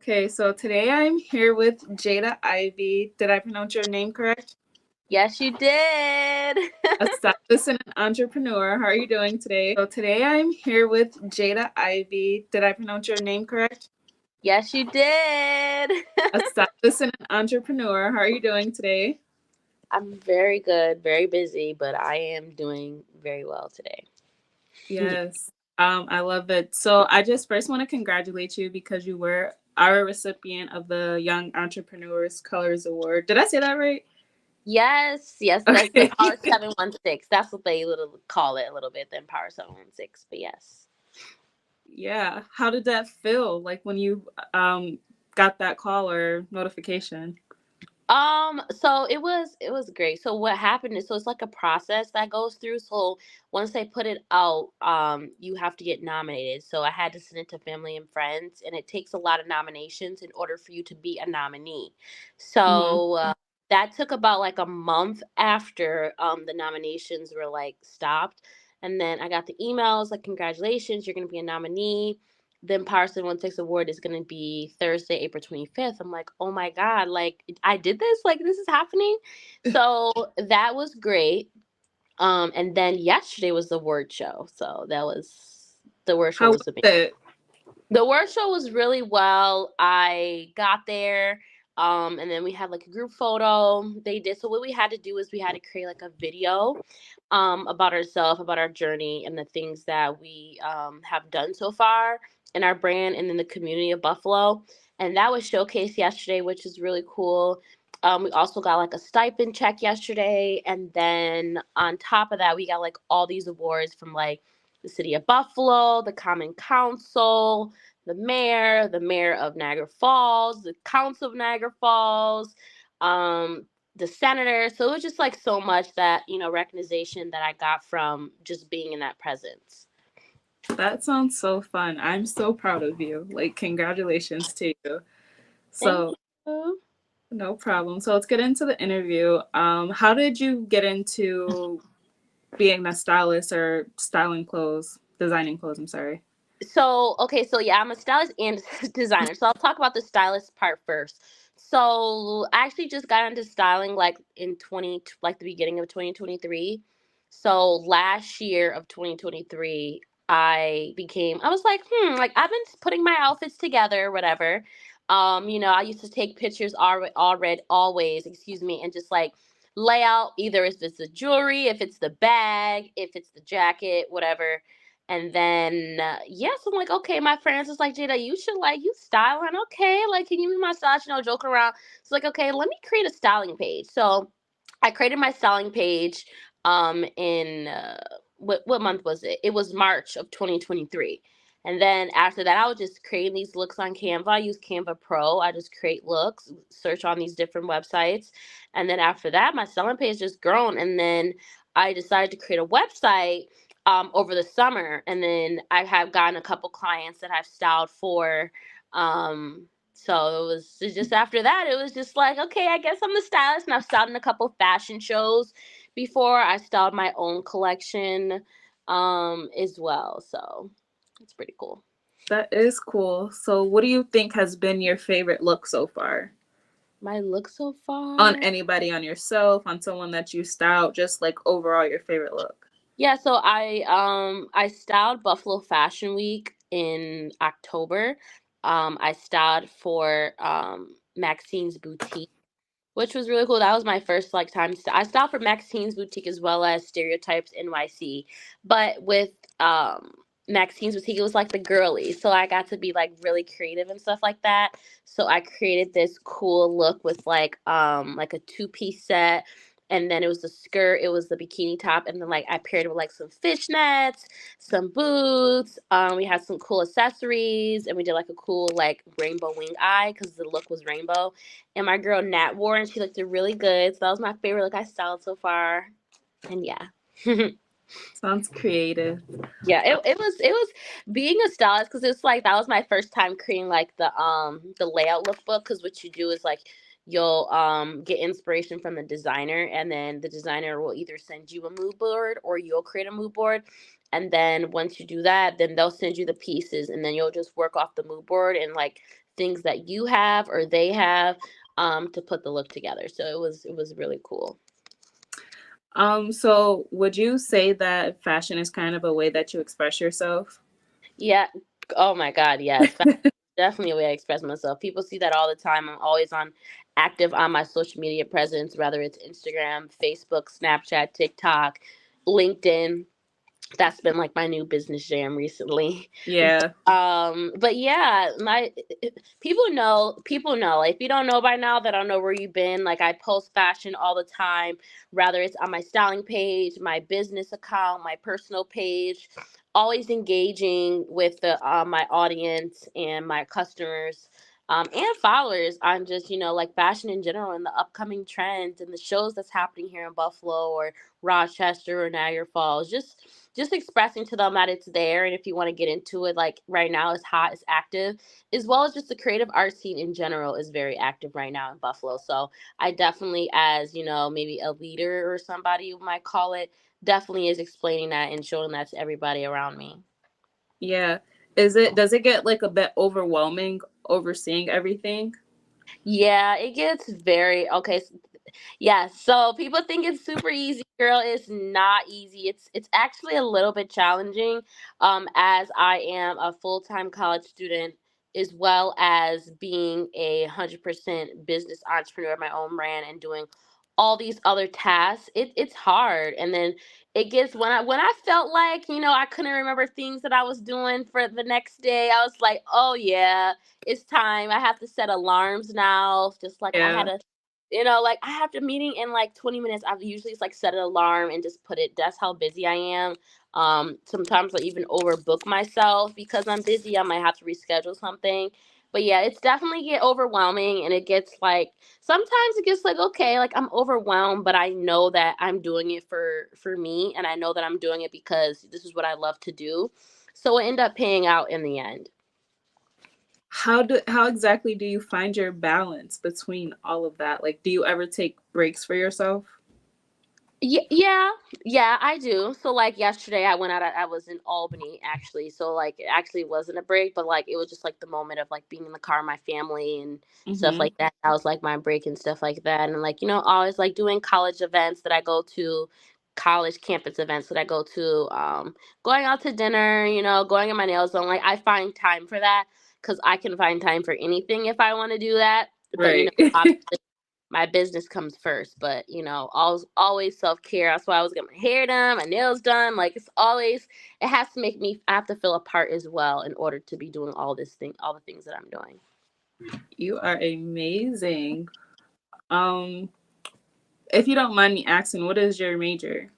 Okay, so today I'm here with Jada Ivey. Did I pronounce your name correct? Yes, you did. A stylist and an entrepreneur. How are you doing today? So today I'm here with Jada Ivey. Did I pronounce your name correct? Yes, you did. A stylist and an entrepreneur. How are you doing today? I'm very good, very busy, but I am doing very well today. Yes. I love it. So I just first want to congratulate you because you were our recipient of the Young Entrepreneurs Colors Award. Did I say that right? Yes, that's the Okay. Power 716. That's what they call it a little bit, the Power 716. But yes. Yeah. How did that feel like when you got that call or notification? So it was great. So what happened is, so it's like a process that goes through. So once they put it out, you have to get nominated. So I had to send it to family and friends, and it takes a lot of nominations in order for you to be a nominee. Hmm. So that took about like a month after the nominations were like stopped, and then I got the emails like, congratulations, you're gonna be a nominee. Then Parson 16 Award is going to be Thursday, April 25th. I'm like, oh my God, like I did this, like this is happening. So that was great. And then yesterday was the word show. So the word show How was was amazing. it? The word show was really well. I got there. And then we had like a group photo. They did. So what we had to do is we had to create like a video about ourselves, about our journey, and the things that we have done so far in our brand and in the community of Buffalo. And that was showcased yesterday, which is really cool. We also got like a stipend check yesterday. And then on top of that, we got like all these awards from like the city of Buffalo, the Common Council, the mayor of Niagara Falls, the council of Niagara Falls, um, the senator. So it was just like so much that, recognition that I got from just being in that presence. That sounds so fun. I'm so proud of you. Like, congratulations to you. Thank So, you. no problem. So, let's get into the interview. How did you get into being a stylist or styling clothes, designing clothes? I'm sorry. So, okay, so yeah, I'm a stylist and designer. So I'll talk about the stylist part first. So I actually just got into styling like in 20, like the beginning of 2023. So last year of 2023, I was like, like I've been putting my outfits together, whatever. I used to take pictures always, excuse me, and just like lay out either if it's the jewelry, if it's the bag, if it's the jacket, whatever. And then, yes, I'm like, okay, my friends was like, Jada, you should like, you styling. Okay. Like, can you be my stylist? Joking around. It's like, okay, let me create a styling page. So I created my styling page in, what month was it? It was March of 2023. And then after that, I was just creating these looks on Canva. I use Canva Pro. I just create looks, search on these different websites. And then after that, my styling page just grown. And then I decided to create a website over the summer, and then I have gotten a couple clients that I've styled for. So it was just after that, it was just like, okay, I guess I'm the stylist, and I've styled in a couple fashion shows before. I styled my own collection as well, so it's pretty cool. That is cool. So, what do you think has been your favorite look so far? My look so On far. anybody, on yourself, on someone that you styled, just like overall your favorite look? Yeah, so I styled Buffalo Fashion Week in October. I styled for Maxine's Boutique, which was really cool. That was my first like time. I styled for Maxine's Boutique as well as Stereotypes NYC, but with Maxine's Boutique, it was like the girly, so I got to be like really creative and stuff like that. So I created this cool look with like a two-piece set, and then it was the skirt, it was the bikini top, and then like I paired it with like some fishnets, some boots. We had some cool accessories, and we did like a cool like rainbow wing eye because the look was rainbow. And my girl Nat wore, and she looked really good. So that was my favorite look I styled so far. And yeah. Sounds creative. Yeah, it was being a stylist, because it's like that was my first time creating like the layout lookbook, because what you do is like you'll get inspiration from the designer, and then the designer will either send you a mood board or you'll create a mood board. And then once you do that, then they'll send you the pieces, and then you'll just work off the mood board and like things that you have or they have, to put the look together. So it was really cool. So would you say that fashion is kind of a way that you express yourself? Yeah. Oh my God, yes. Definitely a way I express myself. People see that all the time. I'm always on active on my social media presence, whether it's Instagram, Facebook, Snapchat, TikTok, LinkedIn. That's been like my new business jam recently. Yeah. But yeah, my people know. Like, if you don't know by now, that I don't know where you've been. Like, I post fashion all the time, whether it's on my styling page, my business account, my personal page, always engaging with the my audience and my customers. And followers on just, like fashion in general and the upcoming trends and the shows that's happening here in Buffalo or Rochester or Niagara Falls. Just expressing to them that it's there, and if you want to get into it, like right now it's hot, it's active, as well as just the creative art scene in general is very active right now in Buffalo. So I definitely, as maybe a leader or somebody you might call it, definitely is explaining that and showing that to everybody around me. Yeah. Does it get like a bit overwhelming overseeing everything? Yeah, it gets very okay. Yeah, so people think it's super easy, girl. It's not easy. It's actually a little bit challenging. As I am a full-time college student, as well as being 100% business entrepreneur of my own brand and doing all these other tasks. It's hard. And then it gets when I felt like, I couldn't remember things that I was doing for the next day. I was like, oh yeah, it's time. I have to set alarms now. Just like I had Yeah. a like I have a meeting in like 20 minutes. I've usually just like set an alarm and just put it. That's how busy I am. Sometimes I even overbook myself because I'm busy. I might have to reschedule something. But yeah, it's definitely get overwhelming, and it gets like sometimes it gets like, okay, like I'm overwhelmed, but I know that I'm doing it for me, and I know that I'm doing it because this is what I love to do. So it end up paying out in the end. How exactly do you find your balance between all of that? Like, do you ever take breaks for yourself? Yeah, yeah, I do. So like yesterday, I went out. I was in Albany actually. So like it actually wasn't a break, but like it was just like the moment of like being in the car with my family and stuff Mm-hmm. like that. That was like my break and stuff like that. And like always like doing college events that I go to, college campus events that I go to, going out to dinner. Going in my nails on. Like I find time for that because I can find time for anything if I want to do that. But Right. my business comes first, but always self-care. That's why I was getting my hair done, my nails done. Like it has to make me, I have to feel a part as well in order to be doing all the things that I'm doing. You are amazing. Um, if you don't mind me asking, what is your major?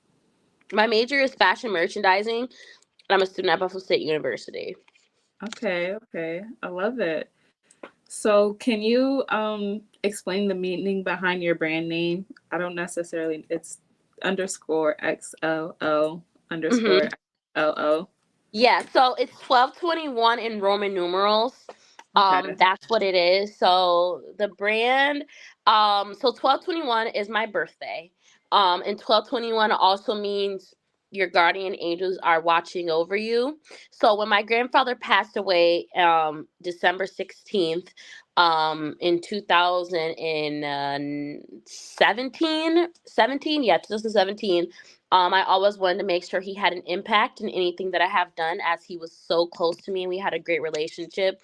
My major is fashion merchandising, and I'm a student at Buffalo State University. Okay, okay. I love it. So, can you explain the meaning behind your brand name? I don't necessarily, it's underscore XLL underscore Hmm. LO. Yeah, so it's 1221 in Roman numerals. Okay. That's what it is. So the brand, so 1221 is my birthday. And 1221 also means your guardian angels are watching over you. So when my grandfather passed away, December 16th, in 2017, yeah, 2017. I always wanted to make sure he had an impact in anything that I have done, as he was so close to me and we had a great relationship.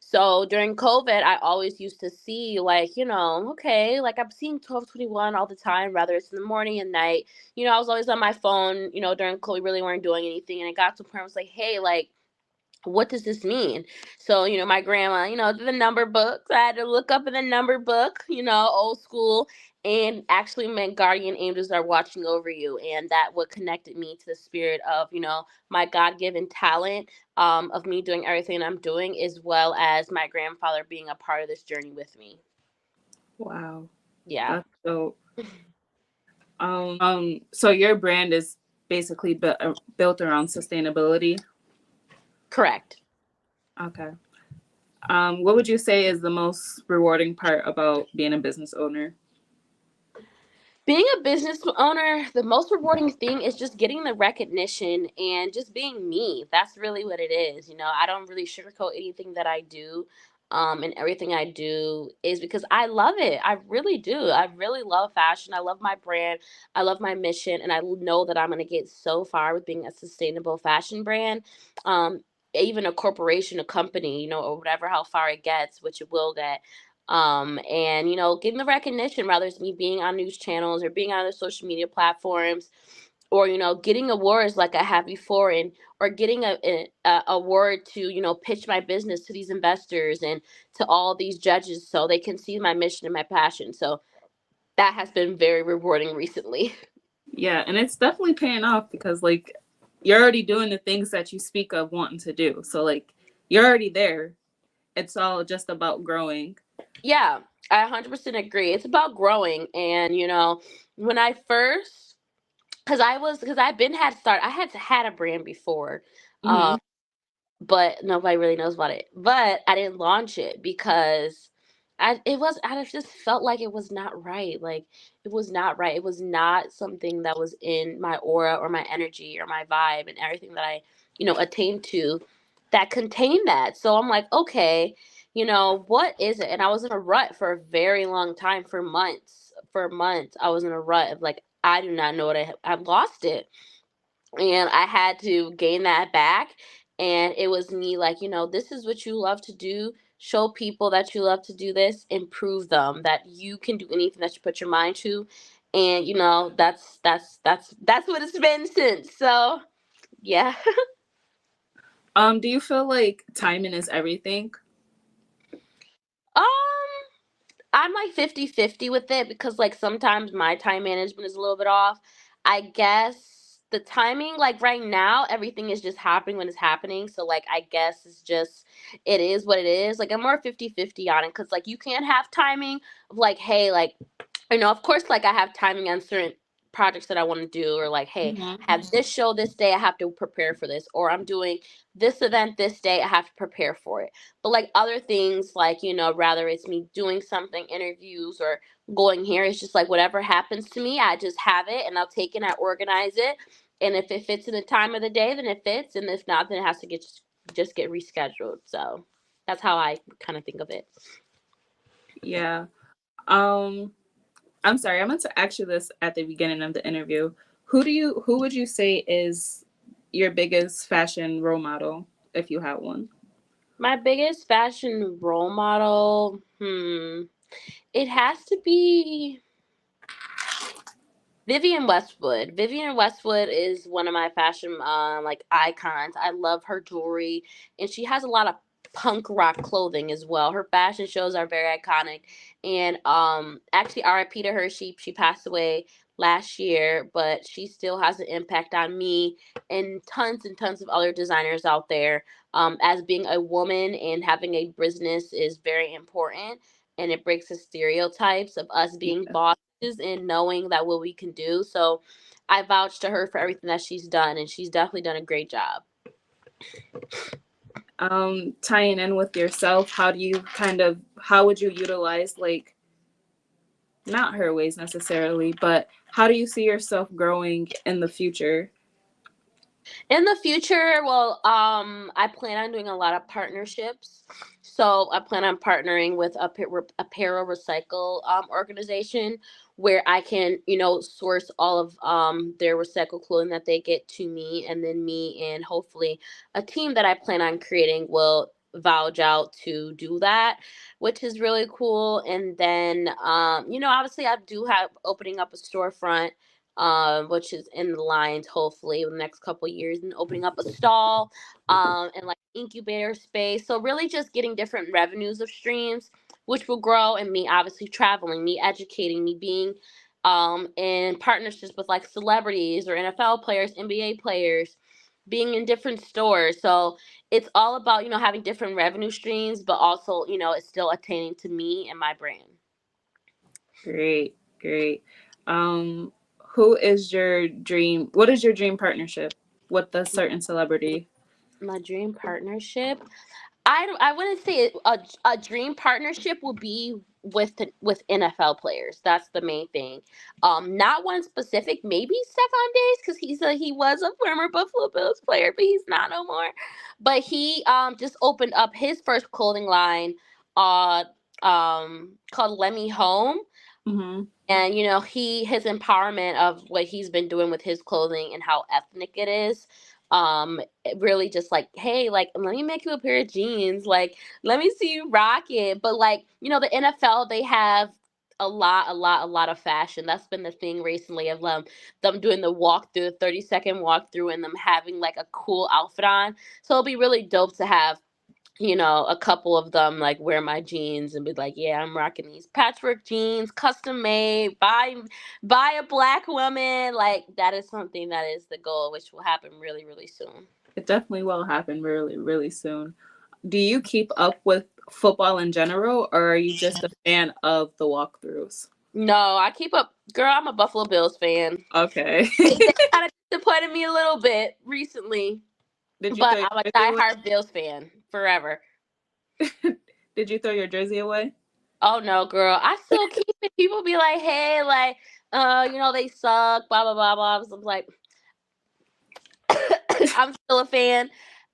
So during COVID, I always used to see, like, okay, like I'm seeing 1221 all the time, whether it's in the morning and night. I was always on my phone, during COVID, really weren't doing anything. And it got to a point where I was like, hey, like, what does this mean? So, my grandma, the number books. I had to look up in the number book, old school, and actually meant guardian angels are watching over you. And that what connected me to the spirit of, my God given talent, of me doing everything I'm doing, as well as my grandfather being a part of this journey with me. Wow. Yeah, That's so. So your brand is basically built around sustainability. correct. Okay. What would you say is the most rewarding part about being a business owner? Being a business owner, the most rewarding thing is just getting the recognition and just being me. That's really what it is. I don't really sugarcoat anything that I do. and everything I do is because I love it. I really do. I really love fashion. I love my brand. I love my mission, and I know that I'm going to get so far with being a sustainable fashion brand. Um, Even a corporation, a company, or whatever, how far it gets, which it will get. And getting the recognition, whether it's me being on news channels or being on other social media platforms, or getting awards like I have before, and or getting a award to pitch my business to these investors and to all these judges so they can see my mission and my passion. So that has been very rewarding recently. Yeah, and it's definitely paying off because like you're already doing the things that you speak of wanting to do. So like you're already there. It's all just about growing. Yeah, I 100% agree. It's about growing. And when I first, because I've been had start I had a brand before. Hmm. But nobody really knows about it. But I didn't launch it because I just felt like it was not right. Like it was not right. It was not something that was in my aura or my energy or my vibe and everything that I, attained to that contained that. So I'm like, okay, what is it? And I was in a rut for a very long time, for months. For months, I was in a rut of like, I do not know what I've lost it, and I had to gain that back. And it was me like, this is what you love to do. Show people that you love to do this, and prove them that you can do anything that you put your mind to. And that's what it's been since. So yeah. Do you feel like timing is everything? um I'm like 50-50 with it, because like sometimes my time management is a little bit off. I guess the timing, like right now, everything is just happening when it's happening. So like I guess it's just, it is what it is. Like I'm more 50-50 on it, cuz like you can't have timing of like, hey, like, of course, like I have timing on certain projects that I want to do, or like, hey, Hmm. I have this show this day, I have to prepare for this, or I'm doing this event this day, I have to prepare for it. But like other things, like, rather it's me doing something, interviews, or going here, it's just like whatever happens to me, I just have it and I'll take it and I organize it. And if it fits in the time of the day, then it fits. And if not, then it has to just get rescheduled. So that's how I kind of think of it. Yeah. Um, I'm sorry, I meant to ask you this at the beginning of the interview. Who would you say is your biggest fashion role model if you have one? My biggest fashion role model, it has to be Vivian Westwood. Vivian Westwood is one of my fashion like icons. I love her jewelry, and she has a lot of punk rock clothing as well. Her fashion shows are very iconic. And actually RIP to her. She passed away last year, but she still has an impact on me and tons of other designers out there. As being a woman and having a business is very important, and it breaks the stereotypes of us being Yeah. bosses and knowing that what we can do. So I vouch to her for everything that she's done, and she's definitely done a great job. Tying in with yourself, how would you utilize like not her ways necessarily, but how do you see yourself growing in the future? In the future, well, I plan on doing a lot of partnerships. So I plan on partnering with apparel recycle organization, where I can, source all of their recycled clothing that they get to me, and then me and hopefully a team that I plan on creating will vouch out to do that, which is really cool. And then, obviously I do have opening up a storefront, which is in the lines hopefully in the next couple of years, and opening up a stall, and like incubator space. So really just getting different revenues of streams, which will grow, and me obviously traveling, me educating, me being in partnerships with like celebrities or NFL players, NBA players, being in different stores. So it's all about, having different revenue streams, but also, it's still attaining to me and my brand. Great, great. Um, who is your dream? What is your dream partnership with a certain celebrity? My dream partnership, I wouldn't say a dream partnership would be with NFL players. That's the main thing. Not one specific. Maybe Stephon Diggs, because he was a former Buffalo Bills player, but he's not no more. But he just opened up his first clothing line uh called Let Me Home. Mm-hmm. And his empowerment of what he's been doing with his clothing and how ethnic it is, it really just like, hey, like, let me make you a pair of jeans, like, let me see you rock it. But like, the NFL, they have a lot of fashion. That's been the thing recently of them doing the walkthrough, 30-second walkthrough, and them having like a cool outfit on. So it'll be really dope to have a couple of them like wear my jeans and be like, yeah, I'm rocking these patchwork jeans, custom made by a Black woman. Like, that is something that is the goal, which will happen really, really soon. It definitely will happen really, really soon. Do you keep up with football in general, or are you just a fan of the walkthroughs? No, I keep up, girl. I'm a Buffalo Bills fan. Okay. They kind of disappointed me a little bit recently, Did you but throw your I'm a jersey away? diehard Bills fan forever. Did you throw your jersey away? Oh no, girl. I still keep it. People be like, hey, like, they suck, blah blah blah blah. I'm like, I'm still a fan.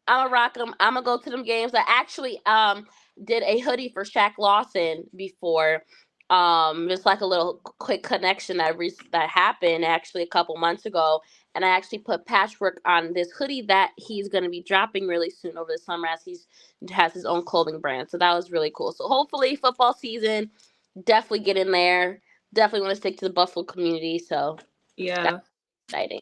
I'm gonna rock them. I'm gonna go to them games. I actually did a hoodie for Shaq Lawson before. Just like a little quick connection that happened actually a couple months ago, and I actually put patchwork on this hoodie that he's gonna be dropping really soon over the summer as he has his own clothing brand. So that was really cool. So hopefully football season, definitely get in there. Definitely want to stick to the Buffalo community. So that's Yeah. exciting.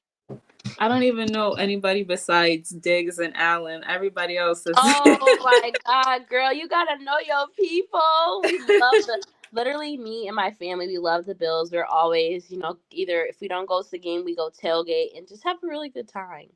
I don't even know anybody besides Diggs and Allen. Everybody else is. Oh my God, girl, you gotta know your people. We love literally me and my family, we love the Bills. We're always, either if we don't go to the game, we go tailgate and just have a really good time.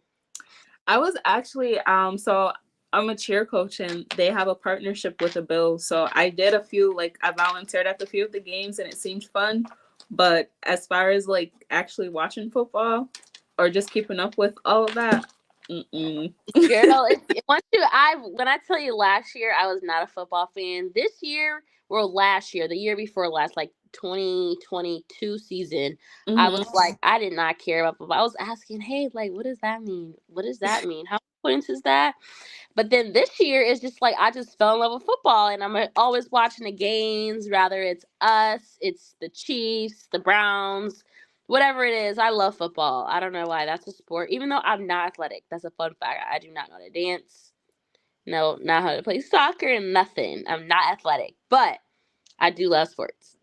I was actually so I'm a cheer coach and they have a partnership with the Bills. So I did a few, like, I volunteered at a few of the games and it seemed fun. But as far as like actually watching football or just keeping up with all of that, mm-mm. Girl, once when I tell you last year I was not a football fan. This year, well, last year, the year before last, like 2022 season, I Hmm. was like, I did not care about football. I was asking, hey, like, what does that mean? What does that mean? How many points is that? But then this year it's just like I just fell in love with football, and I'm always watching the games. Rather it's us, it's the Chiefs, the Browns, whatever it is. I love football. I don't know why. That's a sport. Even though I'm not athletic, that's a fun fact. I do not know how to dance. No, not how to play soccer and nothing. I'm not athletic, but I do love sports.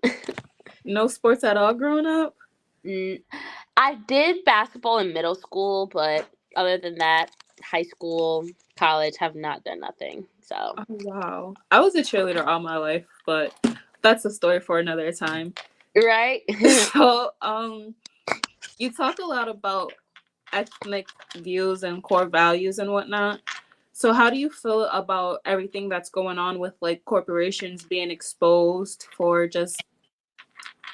No sports at all growing up? Mm, I did basketball in middle school, but other than that, high school, college have not done nothing. So, Oh, wow. I was a cheerleader all my life, but that's a story for another time. right? So, you talk a lot about ethnic views and core values and whatnot. So, how do you feel about everything that's going on with like corporations being exposed for just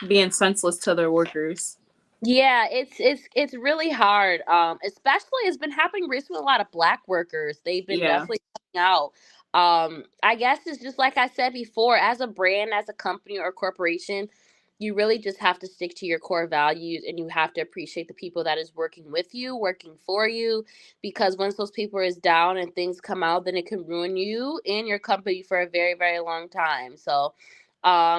being senseless to their workers? Yeah, it's really hard. Especially it's been happening recently with a lot of Black workers. They've been Yeah. definitely coming out. I guess it's just like I said before, as a brand, as a company or corporation, you really just have to stick to your core values, and you have to appreciate the people that is working with you, working for you, because once those people is down and things come out, then it can ruin you and your company for a very, very long time. So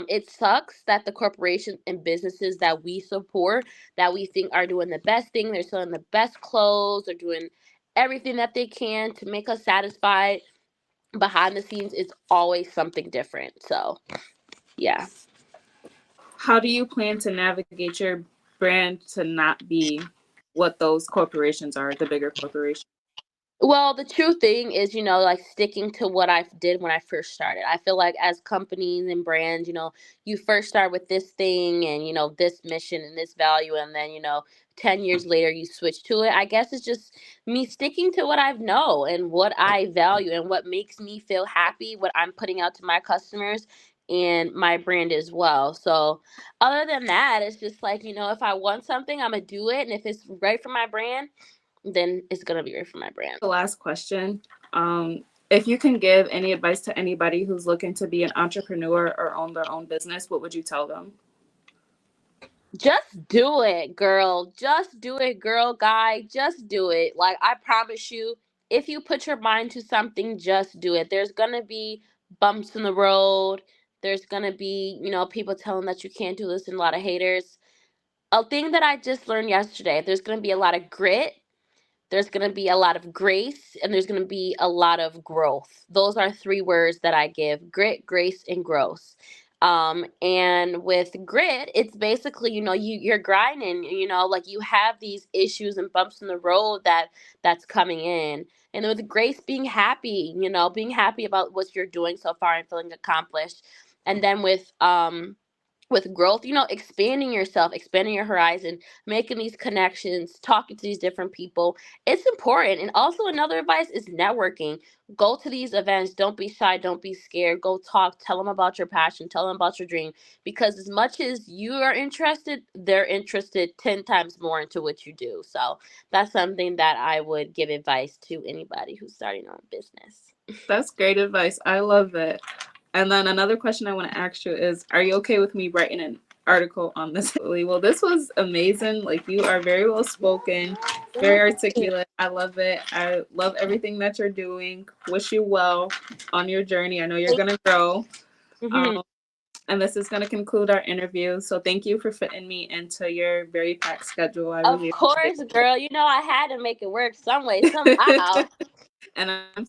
it sucks that the corporations and businesses that we support, that we think are doing the best thing, they're selling the best clothes, they're doing everything that they can to make us satisfied. Behind the scenes, it's always something different. So, yeah. How do you plan to navigate your brand to not be what those corporations are, the bigger corporations? Well, the true thing is, like sticking to what I did when I first started. I feel like as companies and brands, you first start with this thing and, this mission and this value. And then, 10 years later, you switch to it. I guess it's just me sticking to what I know and what I value and what makes me feel happy, what I'm putting out to my customers and my brand as well. So, other than that, it's just like, if I want something, I'm going to do it. And if it's right for my brand, then it's gonna be right for my brand. The last question. If you can give any advice to anybody who's looking to be an entrepreneur or own their own business, what would you tell them? Just do it, girl. Just do it, girl, guy. Just do it. Like, I promise you, if you put your mind to something, just do it. There's gonna be bumps in the road. There's gonna be, people telling that you can't do this and a lot of haters. A thing that I just learned yesterday, there's gonna be a lot of grit, there's going to be a lot of grace, and there's going to be a lot of growth. Those are three words that I give: grit, grace, and growth. And with grit, it's basically, you're grinding, like you have these issues and bumps in the road that's coming in. And with grace, being happy, being happy about what you're doing so far and feeling accomplished. And then with growth, expanding yourself, expanding your horizon, making these connections, talking to these different people. It's important. And also, another advice is networking. Go to these events. Don't be shy. Don't be scared. Go talk. Tell them about your passion. Tell them about your dream. Because as much as you are interested, they're interested 10 times more into what you do. So that's something that I would give advice to anybody who's starting their own business. That's great advice. I love it. And then another question I want to ask you is, are you okay with me writing an article on this? Well, this was amazing. Like, you are very well spoken, very articulate. I love it. I love everything that you're doing. Wish you well on your journey. I know you're going to grow. Mm-hmm. Um, and this is going to conclude our interview. So thank you for fitting me into your very packed schedule. I Of really appreciate course, girl. I had to make it work some way, it. somehow. And I'm